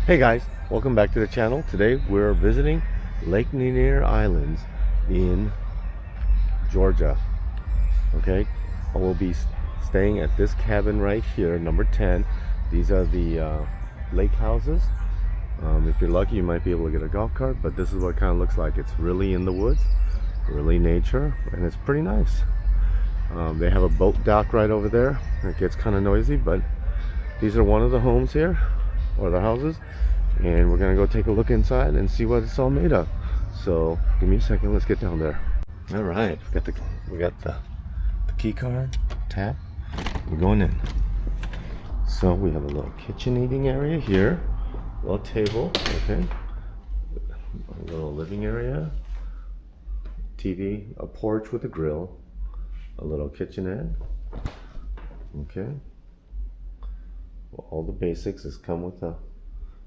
Hey guys, welcome back to the channel. Today we're visiting Lake Lanier Islands in Georgia. Okay, we'll be staying at this cabin right here, number 10. These are the lake houses. If you're lucky, you might be able to get a golf cart, but this is what it kind of looks like. It's really in the woods, really nature, and it's pretty nice. They have a boat dock right over there. It gets kind of noisy, but these are one of the homes here, or the houses, and we're gonna go take a look inside and see what it's all made of. So give me a second, let's get down there. All right, we got the key card, tap, we're going in. So we have a little kitchen eating area here, a little table, okay, a little living area, TV, a porch with a grill, a little kitchenette, okay. Well, all the basics has come with a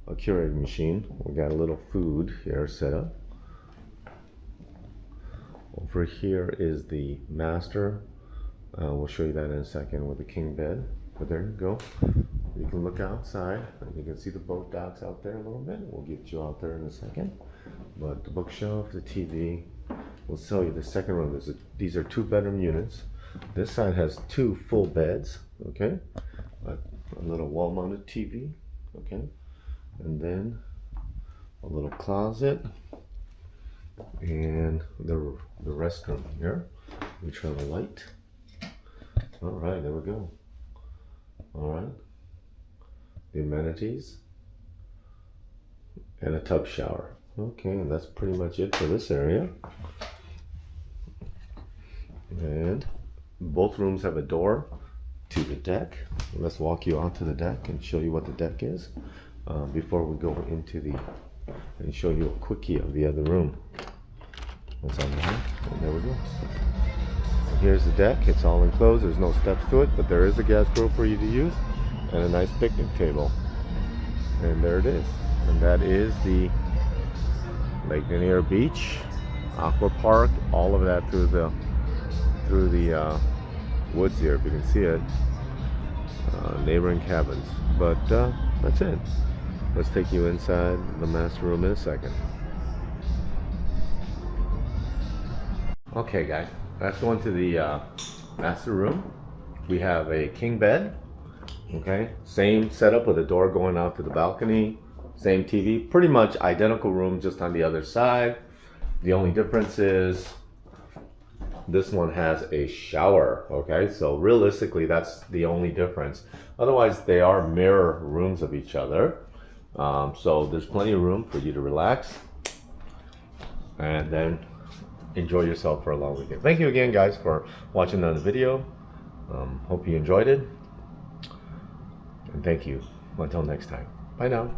Keurig machine. We got a little food here set up. Over here is the master. We'll show you that in a second, with the king bed. But there you go. You can look outside and you can see the boat docks out there a little bit. We'll get you out there in a second. But the bookshelf, the TV. We'll show you the second room. These are 2-bedroom units. This side has 2 full beds, okay? A little wall-mounted TV, okay? And then a little closet and the restroom here. We turn the light. All right, there we go. All right, the amenities and a tub shower. Okay, and that's pretty much it for this area. And both rooms have a door to the deck. Let's walk you onto the deck and show you what the deck is before we go into and show you a quickie of the other room. That's on there, and there we go. And here's the deck. It's all enclosed. There's no steps to it, but there is a gas grill for you to use and a nice picnic table. And there it is. And that is the Lake Lanier Beach, Aqua Park, all of that through the woods here, if you can see it. Neighboring cabins. But that's it. Let's take you inside the master room in a second. Okay guys, let's go into the master room. We have a king bed, okay, same setup with a door going out to the balcony, same TV, pretty much identical room, just on the other side. The only difference is this one has a shower, okay? So realistically, that's the only difference. Otherwise, they are mirror rooms of each other. So there's plenty of room for you to relax and then enjoy yourself for a long weekend. Thank you again, guys, for watching the video. Hope you enjoyed it. And thank you. Until next time. Bye now.